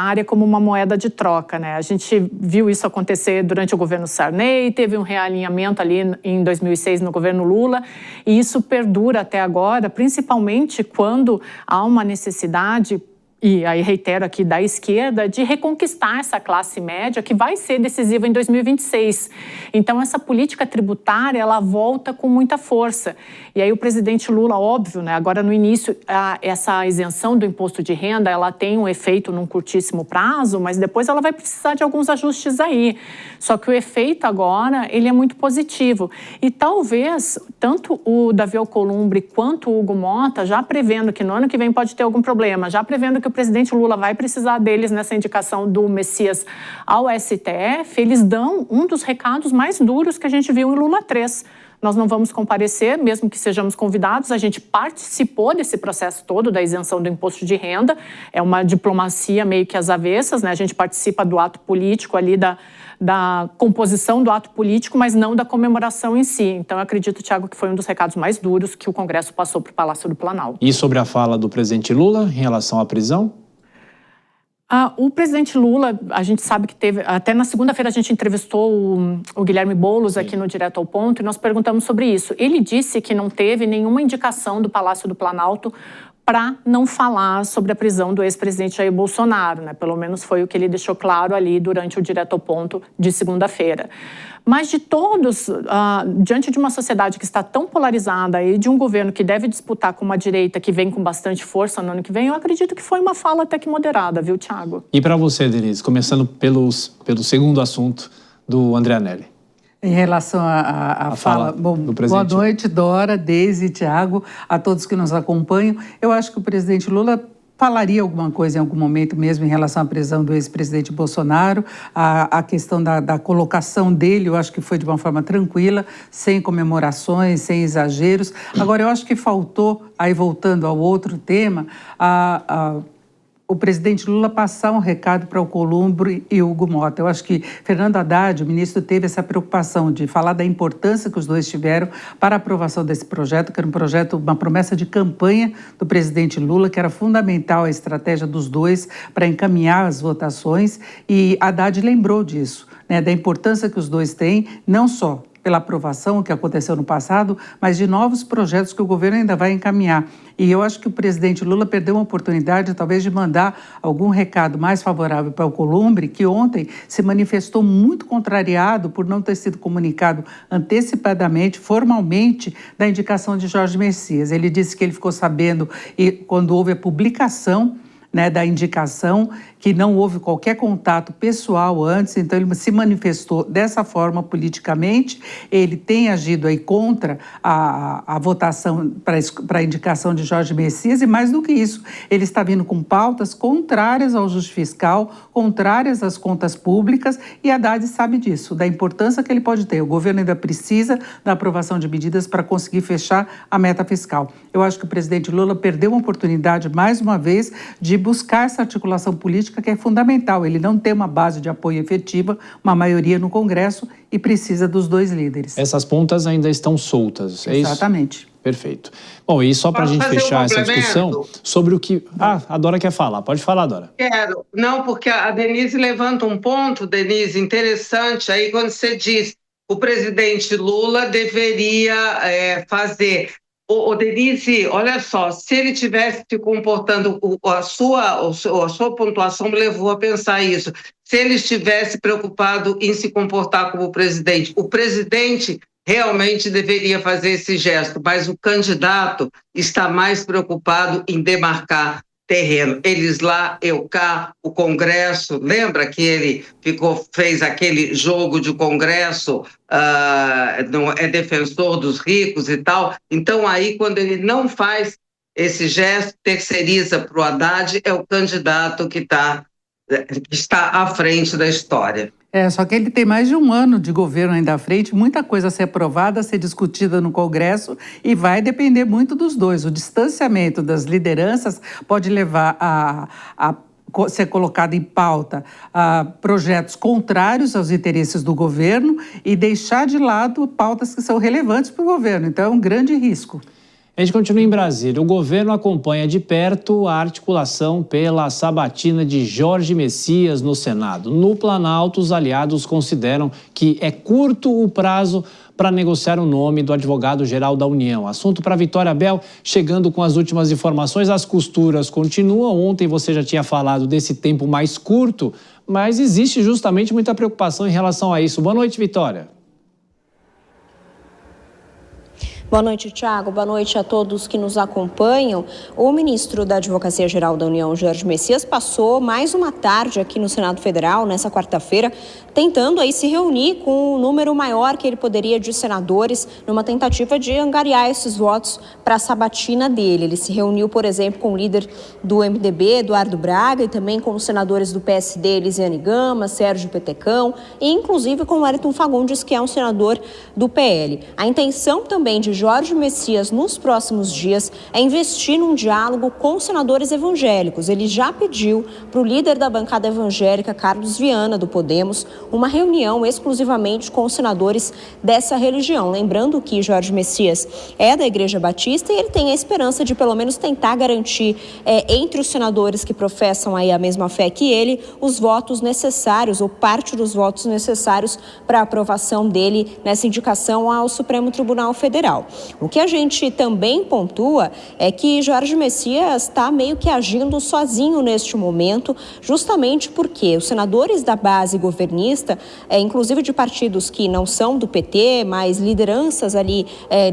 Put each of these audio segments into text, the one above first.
área como uma moeda de troca, né? A gente viu isso acontecer durante o governo Sarney, teve um realinhamento ali em 2006 no governo Lula, e isso perdura até agora, principalmente quando há uma necessidade, e aí reitero aqui, da esquerda, de reconquistar essa classe média que vai ser decisiva em 2026. Então, essa política tributária, ela volta com muita força. E aí o presidente Lula, óbvio, né, agora no início, essa isenção do imposto de renda, ela tem um efeito num curtíssimo prazo, mas depois ela vai precisar de alguns ajustes aí. Só que o efeito agora, ele é muito positivo. E talvez, tanto o Davi Alcolumbre quanto o Hugo Motta, já prevendo que no ano que vem pode ter algum problema, já prevendo que o presidente Lula vai precisar deles nessa indicação do Messias ao STF, eles dão um dos recados mais duros que a gente viu em Lula 3. Nós não vamos comparecer, mesmo que sejamos convidados. A gente participou desse processo todo da isenção do imposto de renda. É uma diplomacia meio que às avessas, né? A gente participa do ato político ali, da composição do ato político, mas não da comemoração em si. Então, eu acredito, Thiago, que foi um dos recados mais duros que o Congresso passou para o Palácio do Planalto. E sobre a fala do presidente Lula em relação à prisão? O presidente Lula, a gente sabe que teve... Até na segunda-feira a gente entrevistou o Guilherme Boulos aqui no Direto ao Ponto e nós perguntamos sobre isso. Ele disse que não teve nenhuma indicação do Palácio do Planalto para não falar sobre a prisão do ex-presidente Jair Bolsonaro, né? Pelo menos foi o que ele deixou claro ali durante o Direto ao Ponto de segunda-feira. Mas de todos, diante de uma sociedade que está tão polarizada e de um governo que deve disputar com uma direita que vem com bastante força no ano que vem, eu acredito que foi uma fala até que moderada, viu, Thiago? E para você, Denise, começando pelo segundo assunto do André Anelli. Em relação à fala do presidente. Boa noite, Dora, Deise e Thiago, a todos que nos acompanham. Eu acho que o presidente Lula falaria alguma coisa em algum momento mesmo em relação à prisão do ex-presidente Bolsonaro. A questão da colocação dele, eu acho que foi de uma forma tranquila, sem comemorações, sem exageros. Agora, eu acho que faltou, aí voltando ao outro tema, o presidente Lula passar um recado para o Alcolumbre e o Hugo Motta. Eu acho que Fernando Haddad, o ministro, teve essa preocupação de falar da importância que os dois tiveram para a aprovação desse projeto, que era um projeto, uma promessa de campanha do presidente Lula, que era fundamental a estratégia dos dois para encaminhar as votações, e Haddad lembrou disso, né, da importância que os dois têm, não só pela aprovação que aconteceu no passado, mas de novos projetos que o governo ainda vai encaminhar. E eu acho que o presidente Lula perdeu uma oportunidade, talvez, de mandar algum recado mais favorável para o Alcolumbre, que ontem se manifestou muito contrariado por não ter sido comunicado antecipadamente, formalmente, da indicação de Jorge Messias. Ele disse que ele ficou sabendo quando houve a publicação, né, da indicação, que não houve qualquer contato pessoal antes, então ele se manifestou dessa forma politicamente. Ele tem agido aí contra a votação para a indicação de Jorge Messias, e mais do que isso, ele está vindo com pautas contrárias ao ajuste fiscal, contrárias às contas públicas, e Haddad sabe disso, da importância que ele pode ter. O governo ainda precisa da aprovação de medidas para conseguir fechar a meta fiscal. Eu acho que o presidente Lula perdeu uma oportunidade, mais uma vez, de buscar essa articulação política que é fundamental. Ele não tem uma base de apoio efetiva, uma maioria no Congresso, e precisa dos dois líderes. Essas pontas ainda estão soltas, é isso? Exatamente. Perfeito. Bom, e só para a gente fechar essa discussão sobre o que... a Dora quer falar. Pode falar, Dora. Quero. Não, porque a Denise levanta um ponto, Denise, interessante, aí quando você diz o presidente Lula deveria fazer... Denise, olha só, se ele tivesse se comportando, a sua pontuação me levou a pensar isso, se ele estivesse preocupado em se comportar como o presidente realmente deveria fazer esse gesto, mas o candidato está mais preocupado em demarcar terreno. Eles lá, eu cá, o Congresso, lembra que ele fez aquele jogo de Congresso, é defensor dos ricos e tal? Então aí, quando ele não faz esse gesto, terceiriza para o Haddad, é o candidato que está à frente da história. Só que ele tem mais de um ano de governo ainda à frente, muita coisa a ser aprovada, a ser discutida no Congresso, e vai depender muito dos dois. O distanciamento das lideranças pode levar a ser colocado em pauta projetos contrários aos interesses do governo e deixar de lado pautas que são relevantes para o governo. Então, é um grande risco. A gente continua em Brasília. O governo acompanha de perto a articulação pela sabatina de Jorge Messias no Senado. No Planalto, os aliados consideram que é curto o prazo para negociar o nome do advogado-geral da União. Assunto para Vitória Bel, chegando com as últimas informações. As costuras continuam. Ontem você já tinha falado desse tempo mais curto, mas existe justamente muita preocupação em relação a isso. Boa noite, Vitória. Boa noite, Tiago. Boa noite a todos que nos acompanham. O ministro da Advocacia-Geral da União, Jorge Messias, passou mais uma tarde aqui no Senado Federal, nessa quarta-feira, tentando aí se reunir com um número maior que ele poderia de senadores, numa tentativa de angariar esses votos para a sabatina dele. Ele se reuniu, por exemplo, com o líder do MDB, Eduardo Braga, e também com os senadores do PSD, Elisiane Gama, Sérgio Petecão, e inclusive com o Wellington Fagundes, que é um senador do PL. A intenção também de Jorge Messias, nos próximos dias, é investir num diálogo com os senadores evangélicos. Ele já pediu para o líder da bancada evangélica, Carlos Viana, do Podemos, uma reunião exclusivamente com os senadores dessa religião. Lembrando que Jorge Messias é da Igreja Batista e ele tem a esperança de, pelo menos, tentar garantir entre os senadores que professam aí a mesma fé que ele, os votos necessários, ou parte dos votos necessários para a aprovação dele nessa indicação ao Supremo Tribunal Federal. O que a gente também pontua é que Jorge Messias está meio que agindo sozinho neste momento, justamente porque os senadores da base governista, inclusive de partidos que não são do PT, mas lideranças ali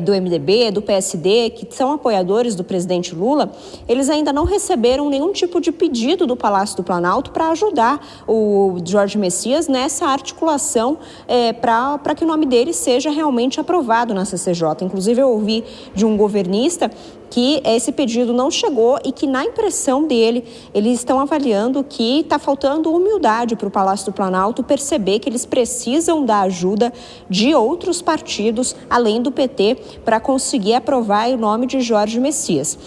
do MDB, do PSD, que são apoiadores do presidente Lula, eles ainda não receberam nenhum tipo de pedido do Palácio do Planalto para ajudar o Jorge Messias nessa articulação para que o nome dele seja realmente aprovado na CCJ. Inclusive, eu ouvi de um governista que esse pedido não chegou e que, na impressão dele, eles estão avaliando que está faltando humildade para o Palácio do Planalto perceber que eles precisam da ajuda de outros partidos, além do PT, para conseguir aprovar o nome de Jorge Messias.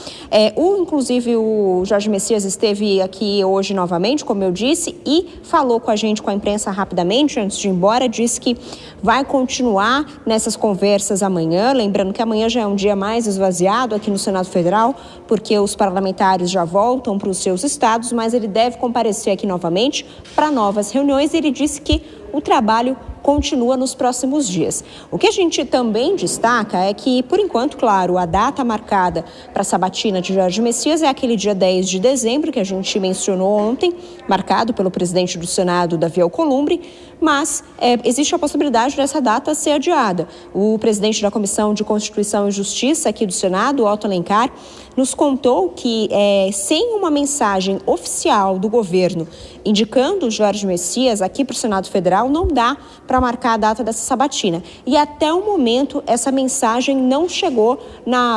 Inclusive, o Jorge Messias esteve aqui hoje novamente, como eu disse, e falou com a gente, com a imprensa rapidamente, antes de ir embora, disse que vai continuar nessas conversas amanhã, lembrando que amanhã já é um dia mais esvaziado aqui no Senado Federal, porque os parlamentares já voltam para os seus estados, mas ele deve comparecer aqui novamente para novas reuniões. Ele disse que o trabalho continua nos próximos dias. O que a gente também destaca é que, por enquanto, claro, a data marcada para a sabatina de Jorge Messias é aquele dia 10 de dezembro, que a gente mencionou ontem, marcado pelo presidente do Senado, Davi Alcolumbre, mas existe a possibilidade dessa data ser adiada. O presidente da Comissão de Constituição e Justiça aqui do Senado, Otto Alencar, nos contou que, sem uma mensagem oficial do governo indicando Jorge Messias aqui para o Senado Federal, não dá para marcar a data dessa sabatina. E até o momento, essa mensagem não chegou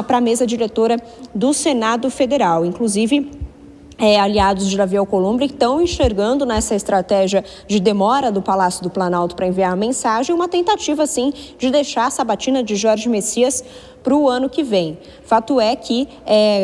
para a mesa diretora do Senado Federal. Inclusive, aliados de Davi Alcolumbre estão enxergando nessa estratégia de demora do Palácio do Planalto para enviar a mensagem uma tentativa, sim, de deixar a sabatina de Jorge Messias para o ano que vem. Fato é que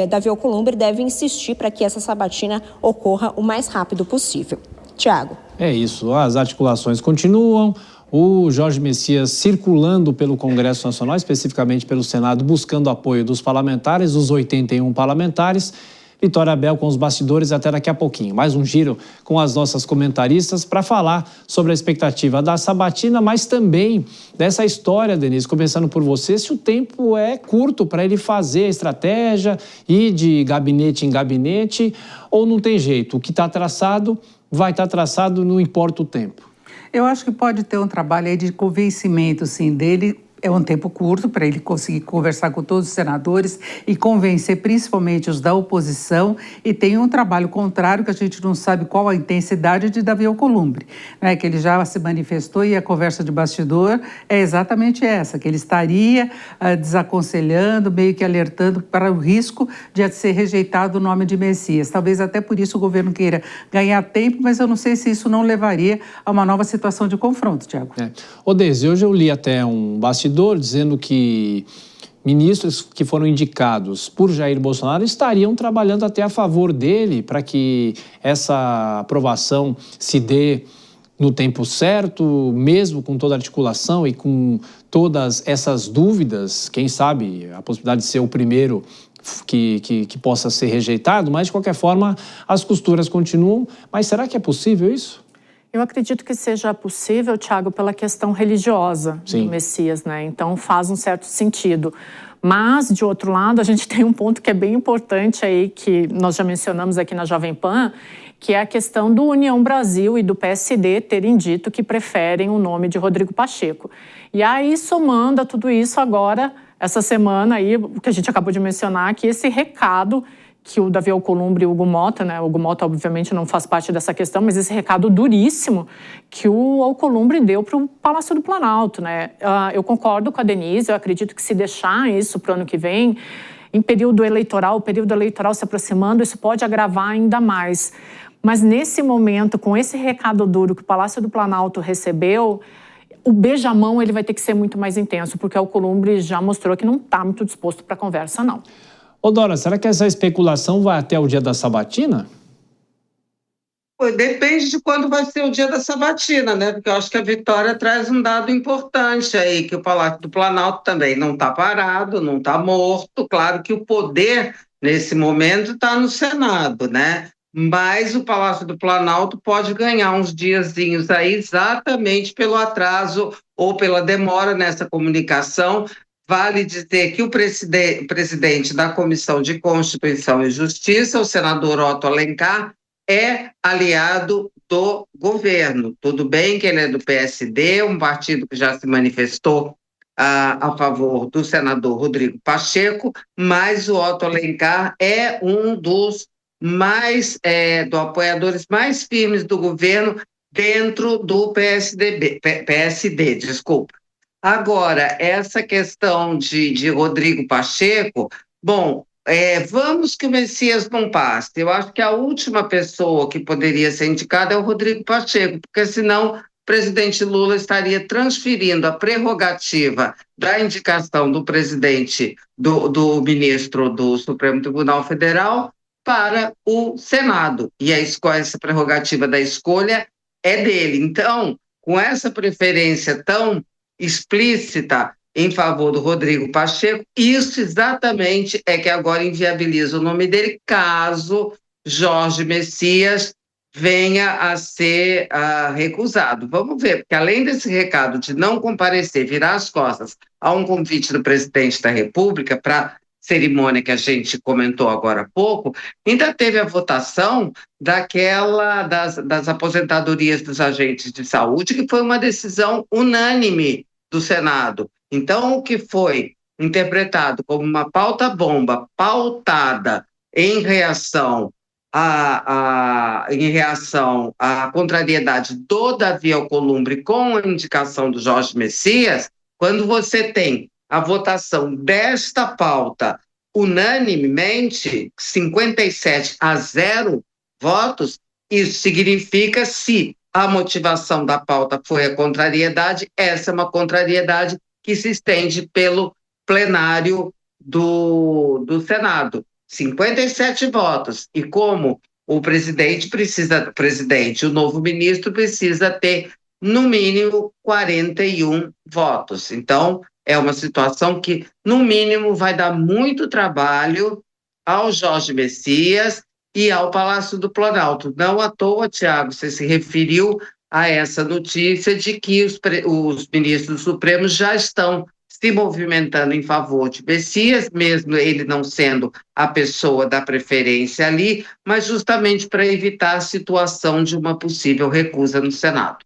Davi Alcolumbre deve insistir para que essa sabatina ocorra o mais rápido possível. Tiago. É isso, as articulações continuam. O Jorge Messias circulando pelo Congresso Nacional, especificamente pelo Senado, buscando apoio dos parlamentares, os 81 parlamentares. Vitória Bel com os bastidores até daqui a pouquinho. Mais um giro com as nossas comentaristas para falar sobre a expectativa da sabatina, mas também dessa história, Denise, começando por você, se o tempo é curto para ele fazer a estratégia, ir de gabinete em gabinete, ou não tem jeito, o que está traçado vai estar traçado, não importa o tempo. Eu acho que pode ter um trabalho aí de convencimento, sim, dele. É um tempo curto para ele conseguir conversar com todos os senadores e convencer principalmente os da oposição, e tem um trabalho contrário que a gente não sabe qual a intensidade de Davi Alcolumbre, né? Que ele já se manifestou, e a conversa de bastidor é exatamente essa, que ele estaria desaconselhando, meio que alertando para o risco de ser rejeitado o nome de Messias. Talvez até por isso o governo queira ganhar tempo, mas eu não sei se isso não levaria a uma nova situação de confronto, Tiago. Odese, hoje eu li até um bastidor dizendo que ministros que foram indicados por Jair Bolsonaro estariam trabalhando até a favor dele para que essa aprovação se dê no tempo certo, mesmo com toda a articulação e com todas essas dúvidas, quem sabe a possibilidade de ser o primeiro que possa ser rejeitado, mas de qualquer forma as costuras continuam. Mas será que é possível isso? Eu acredito que seja possível, Thiago, pela questão religiosa do Messias, né? Então faz um certo sentido. Mas, de outro lado, a gente tem um ponto que é bem importante aí, que nós já mencionamos aqui na Jovem Pan, que é a questão do União Brasil e do PSD terem dito que preferem o nome de Rodrigo Pacheco. E aí, somando a tudo isso agora, essa semana aí, o que a gente acabou de mencionar, que esse recado que o Davi Alcolumbre e o Hugo Mota, né? O Hugo Mota, obviamente, não faz parte dessa questão, mas esse recado duríssimo que o Alcolumbre deu para o Palácio do Planalto, né? Eu concordo com a Denise, eu acredito que se deixar isso para o ano que vem, em período eleitoral, o período eleitoral se aproximando, isso pode agravar ainda mais. Mas nesse momento, com esse recado duro que o Palácio do Planalto recebeu, o beijamão ele vai ter que ser muito mais intenso, porque o Alcolumbre já mostrou que não está muito disposto para a conversa, não. Ô Dora, será que essa especulação vai até o dia da sabatina? Depende de quando vai ser o dia da sabatina, né? Porque eu acho que a vitória traz um dado importante aí, que o Palácio do Planalto também não está parado, não está morto. Claro que o poder, nesse momento, está no Senado, né? Mas o Palácio do Planalto pode ganhar uns diazinhos aí exatamente pelo atraso ou pela demora nessa comunicação. Vale dizer que o presidente da Comissão de Constituição e Justiça, o senador Otto Alencar, é aliado do governo. Tudo bem que ele é do PSD, um partido que já se manifestou a favor do senador Rodrigo Pacheco, mas o Otto Alencar é um dos apoiadores mais firmes do governo dentro do PSD, desculpa. Agora, essa questão de Rodrigo Pacheco, bom, vamos que o Messias não passe. Eu acho que a última pessoa que poderia ser indicada é o Rodrigo Pacheco, porque senão o presidente Lula estaria transferindo a prerrogativa da indicação do presidente, do ministro do Supremo Tribunal Federal para o Senado. E essa prerrogativa da escolha é dele. Então, com essa preferência tão explícita em favor do Rodrigo Pacheco, isso exatamente é que agora inviabiliza o nome dele, caso Jorge Messias venha a ser recusado. Vamos ver, porque além desse recado de não comparecer, virar as costas a um convite do presidente da República para cerimônia que a gente comentou agora há pouco, ainda teve a votação das aposentadorias dos agentes de saúde, que foi uma decisão unânime do Senado. Então, o que foi interpretado como uma pauta-bomba, pautada em reação à contrariedade do Davi Alcolumbre com a indicação do Jorge Messias, quando você tem a votação desta pauta unanimemente, 57-0 votos, isso significa, se a motivação da pauta foi a contrariedade, essa é uma contrariedade que se estende pelo plenário do Senado. 57 votos. E como o o novo ministro precisa ter, no mínimo, 41 votos. Então, é uma situação que, no mínimo, vai dar muito trabalho ao Jorge Messias e ao Palácio do Planalto. Não à toa, Tiago, você se referiu a essa notícia de que os ministros supremos já estão se movimentando em favor de Messias, mesmo ele não sendo a pessoa da preferência ali, mas justamente para evitar a situação de uma possível recusa no Senado.